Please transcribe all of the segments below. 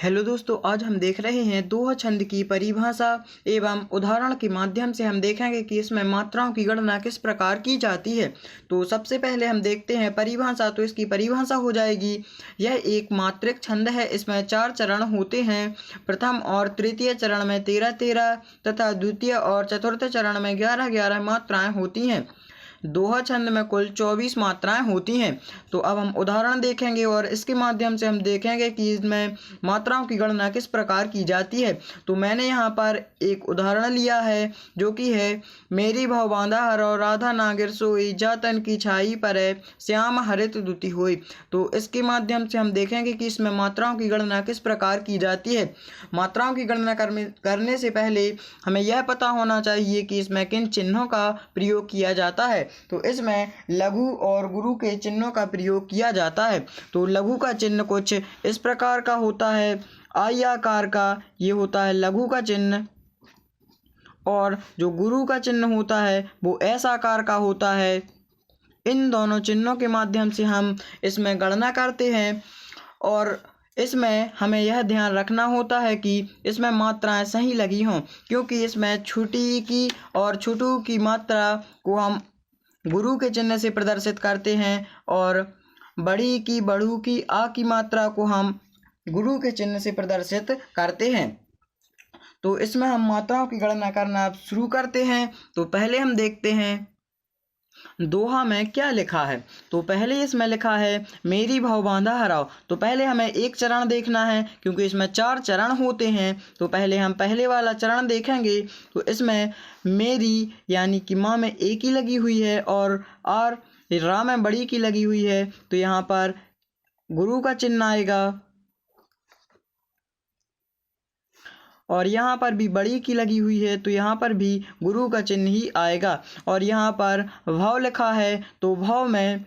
Hello दोस्तों, आज हम देख रहे हैं दोहा छंद की परिभाषा एवं उदाहरण के माध्यम से हम देखेंगे कि इसमें मात्राओं की गणना किस प्रकार की जाती है। तो सबसे पहले हम देखते हैं परिभाषा। तो इसकी परिभाषा हो जाएगी, यह एक मात्रिक छंद है। इसमें 4 चरण होते हैं। प्रथम और तृतीय चरण में 13-13 तथा द्वितीय और चतुर्थ चरण में 11-11 मात्राएं होती हैं। दोहा छंद में कुल 24 मात्राएं होती हैं। तो अब हम उदाहरण देखेंगे और इसके माध्यम से हम देखेंगे कि इसमें मात्राओं की गणना किस प्रकार की जाती है। तो मैंने यहाँ पर एक उदाहरण लिया है जो कि है, मेरी भव बांधा हरो राधा नागिर सोई, जा तन की छाई पर श्याम हरित दुति होई। तो इसके माध्यम से हम देखेंगे कि इसमें मात्राओं की गणना किस प्रकार की जाती है। मात्राओं की गणना करने से पहले हमें यह पता होना चाहिए कि इसमें किन चिन्हों का प्रयोग किया जाता है। तो इसमें लघु और गुरु के चिन्हों का प्रयोग किया जाता है। तो लघु का चिन्ह कुछ इस प्रकार का होता है, आई आकार का, ये होता है लघु का चिन्ह। और जो गुरु का चिन्ह होता है वो एस आकार का होता है। इन दोनों चिन्हों के माध्यम से हम इसमें गणना करते हैं। और इसमें हमें यह ध्यान रखना होता है कि इसमें मात्राएं सही लगी हों, क्योंकि इसमें छोटी की और छोटू की मात्रा को हम गुरु के चिन्ह से प्रदर्शित करते हैं और बड़ी की बड़ू की आ की मात्रा को हम गुरु के चिन्ह से प्रदर्शित करते हैं। तो इसमें हम मात्राओं की गणना करना शुरू करते हैं। तो पहले हम देखते हैं दोहा में क्या लिखा है। तो पहले इसमें लिखा है, मेरी भव बांधा हराओ। तो पहले हमें एक चरण देखना है, क्योंकि इसमें 4 चरण होते हैं। तो पहले हम पहले वाला चरण देखेंगे। तो इसमें मेरी यानी कि माँ में एक ही लगी हुई है और आर रा में बड़ी की लगी हुई है। तो यहाँ पर गुरु का चिन्ह आएगा और यहाँ पर भी बड़ी की लगी हुई है, तो यहाँ पर भी गुरु का चिन्ह ही आएगा। और यहाँ पर भव लिखा है, तो भव में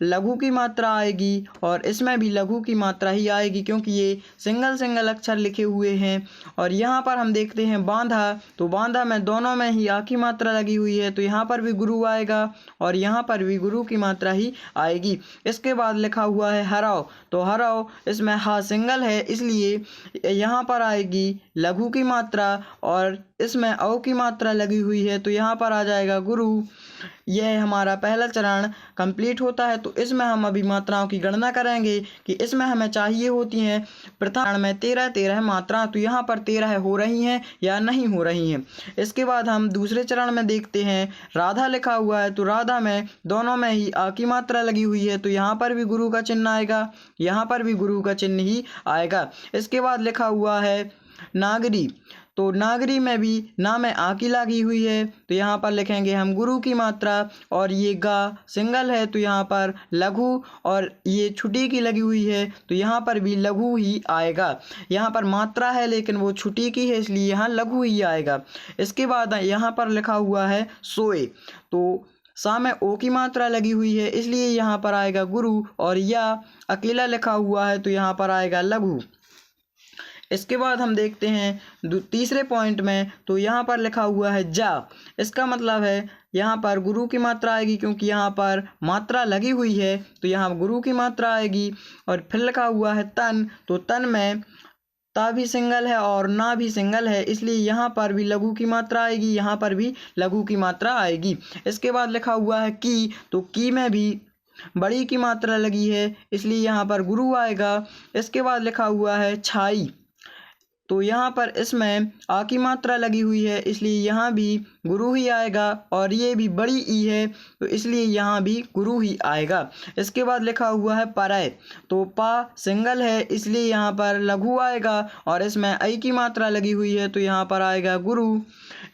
लघु की मात्रा आएगी और इसमें भी लघु की मात्रा ही आएगी, क्योंकि ये सिंगल अक्षर लिखे हुए हैं। और यहाँ पर हम देखते हैं बांधा, तो बांधा में दोनों में ही आ की मात्रा लगी हुई है, तो यहाँ पर भी गुरु आएगा और यहाँ पर भी गुरु की मात्रा ही आएगी। इसके बाद लिखा हुआ है हराओ, तो हराओ इसमें हा सिंगल है, इसलिए यहाँ पर आएगी लघु की मात्रा और इसमें औ की मात्रा लगी हुई है, तो यहाँ पर आ जाएगा गुरु। यह हमारा पहला चरण कंप्लीट होता है। तो इसमें हम अभी मात्राओं की गणना करेंगे कि इसमें हमें चाहिए होती हैं प्रथम चरण में 13-13 मात्राएं, तो यहाँ पर 13 हो रही हैं या नहीं हो रही हैं। इसके बाद हम दूसरे चरण में देखते हैं, राधा लिखा हुआ है, तो राधा में दोनों में ही आ की मात्रा लगी हुई है, तो यहाँ पर भी गुरु का चिन्ह आएगा, यहाँ पर भी गुरु का चिन्ह ही आएगा। इसके बाद लिखा हुआ है नागरी, तो नागरी में भी ना में आ की लगी हुई है, तो यहाँ पर लिखेंगे हम गुरु की मात्रा। और ये गा सिंगल है, तो यहाँ पर लघु, और ये छुटी की लगी हुई है, तो यहाँ पर भी लघु ही आएगा। यहाँ पर मात्रा है लेकिन वो छुटी की है, इसलिए यहाँ लघु ही आएगा। इसके बाद यहाँ पर लिखा हुआ है सोए, तो सा में ओ की मात्रा लगी हुई है, इसलिए यहाँ पर आएगा गुरु। और या अकेला लिखा हुआ है, तो यहाँ पर आएगा लघु। इसके बाद हम देखते हैं तीसरे पॉइंट में, तो यहाँ पर लिखा हुआ है जा। इसका मतलब है यहाँ पर गुरु की मात्रा आएगी, क्योंकि यहाँ पर मात्रा लगी हुई है, तो यहाँ गुरु की मात्रा आएगी। और फिर लिखा हुआ है तन, तो तन में ता भी सिंगल है और ना भी सिंगल है, इसलिए यहाँ पर भी लघु की मात्रा आएगी, यहाँ पर भी लघु की मात्रा आएगी। इसके बाद लिखा हुआ है की, तो की में भी बड़ी की मात्रा लगी है, इसलिए यहाँ पर गुरु आएगा। इसके बाद लिखा हुआ है छाई, तो यहाँ पर इसमें आ की मात्रा लगी हुई है, इसलिए यहाँ भी गुरु ही आएगा। और ये भी बड़ी ई है, तो इसलिए यहाँ भी गुरु ही आएगा। इसके बाद लिखा हुआ है परय, तो पा सिंगल है, इसलिए यहाँ पर लघु आएगा। और इसमें आई की मात्रा लगी हुई है, तो यहाँ पर आएगा गुरु।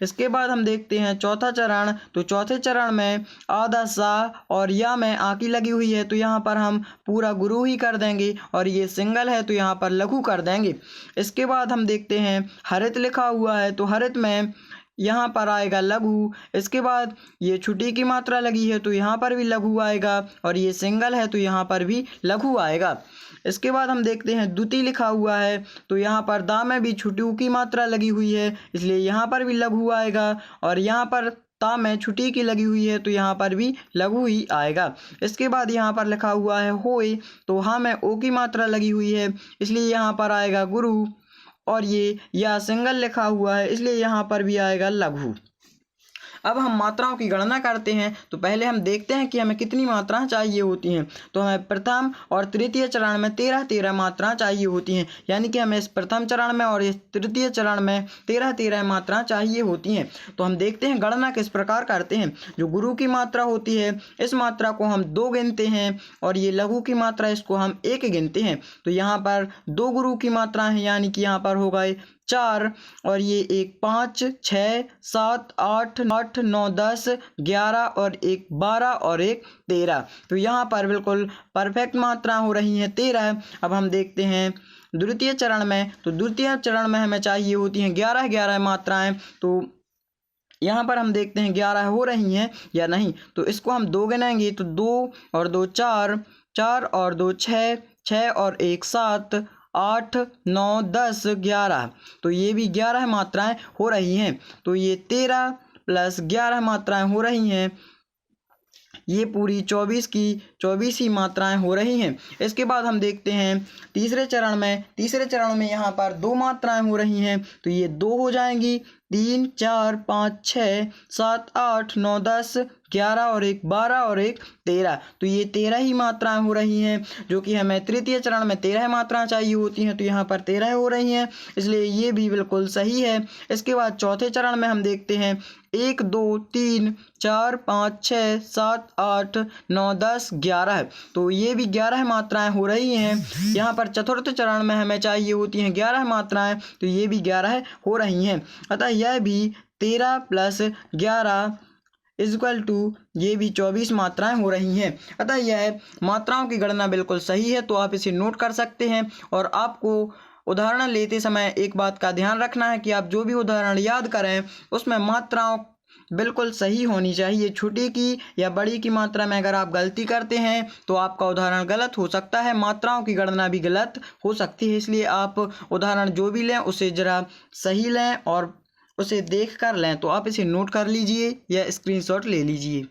इसके बाद हम देखते हैं चौथा चरण, तो चौथे चरण में आधा सा और या में आ की लगी हुई है, तो यहाँ पर हम पूरा गुरु ही कर देंगे। और ये सिंगल है, तो यहाँ पर लघु कर देंगे। इसके बाद हम देखते हैं हरित लिखा हुआ है, तो हरित में यहाँ पर आएगा लघु। इसके बाद ये छुटी की मात्रा लगी है, तो यहाँ पर भी लघु आएगा। और ये सिंगल है, तो यहाँ पर भी लघु आएगा। इसके बाद हम देखते हैं द्वितीय लिखा हुआ है, तो यहाँ पर दा में भी छुटू की मात्रा लगी हुई है, इसलिए यहाँ पर भी लघु आएगा। और यहाँ पर ता में छुट्टी की लगी हुई है तो यहाँ पर भी लघु ही आएगा। इसके बाद यहाँ पर लिखा हुआ है होए, तो हाँ में ओ की मात्रा लगी हुई है इसलिए यहाँ पर आएगा गुरु, और ये या सिंगल लिखा हुआ है इसलिए यहाँ पर भी आएगा लघु। अब हम मात्राओं की गणना करते हैं, तो पहले हम देखते हैं कि हमें कितनी मात्राएं चाहिए होती हैं। तो हमें प्रथम और तृतीय चरण में 13-13 मात्राएं चाहिए होती हैं, यानी कि हमें इस प्रथम चरण में और इस तृतीय चरण में 13-13 मात्राएं चाहिए होती हैं। तो हम देखते हैं गणना किस प्रकार करते हैं। जो गुरु की मात्रा होती है इस मात्रा को हम 2 गिनते हैं, और ये लघु की मात्रा इसको हम 1 गिनते हैं। तो यहाँ पर 2 गुरु की मात्राएं हैं, यानी कि यहाँ पर हो गए 4, और ये एक 5, 6, 7, 8, 9, 10, 11 और एक 12 और एक 13। तो यहाँ पर बिल्कुल परफेक्ट मात्रा हो रही हैं 13। अब हम देखते हैं द्वितीय चरण में, तो द्वितीय चरण में हमें चाहिए होती हैं 11-11 मात्राएं। तो यहाँ पर हम देखते हैं 11 हो रही हैं या नहीं, तो इसको हम 2 गिनेंगे, तो 2 और 2 4, 4 और 2 6, 6 और 1 7, 8, 9, 10, 11। तो ये भी 11 मात्राएं हो रही हैं। तो ये 13 प्लस 11 मात्राएं हो रही हैं, ये पूरी 24 की 24 ही मात्राएं हो रही हैं। इसके बाद हम देखते हैं तीसरे चरण में यहाँ पर 2 मात्राएं हो रही हैं, तो ये 2 हो जाएंगी। 3, 4, 5, 6, 7, 8, 9, 10, 11 और एक 12 और एक 13। तो ये 13 ही मात्राएं हो रही हैं, जो कि हमें तृतीय चरण में 13 मात्राएं चाहिए होती हैं, तो यहाँ पर 13 हो रही हैं, इसलिए ये भी बिल्कुल सही है। इसके बाद चौथे चरण में हम देखते हैं 1, 2, 3, 4, 5, 6, 7, 8, 9, 10, 11। तो ये भी 11 मात्राएं हो रही हैं। यहाँ पर चतुर्थ चरण में हमें चाहिए होती हैं 11 मात्राएं, तो ये भी 11 हो रही हैं। अतः यह भी 13 प्लस 11 इक्वल टू ये भी 24 मात्राएं हो रही हैं। अतः यह मात्राओं की गणना बिल्कुल सही है, तो आप इसे नोट कर सकते हैं। और आपको उदाहरण लेते समय एक बात का ध्यान रखना है कि आप जो भी उदाहरण याद करें उसमें मात्राओं बिल्कुल सही होनी चाहिए। छोटी की या बड़ी की मात्रा में अगर आप गलती करते हैं तो आपका उदाहरण गलत हो सकता है, मात्राओं की गणना भी गलत हो सकती है। इसलिए आप उदाहरण जो भी लें उसे ज़रा सही लें और उसे देख कर लें। तो आप इसे नोट कर लीजिए या स्क्रीनशॉट ले लीजिए।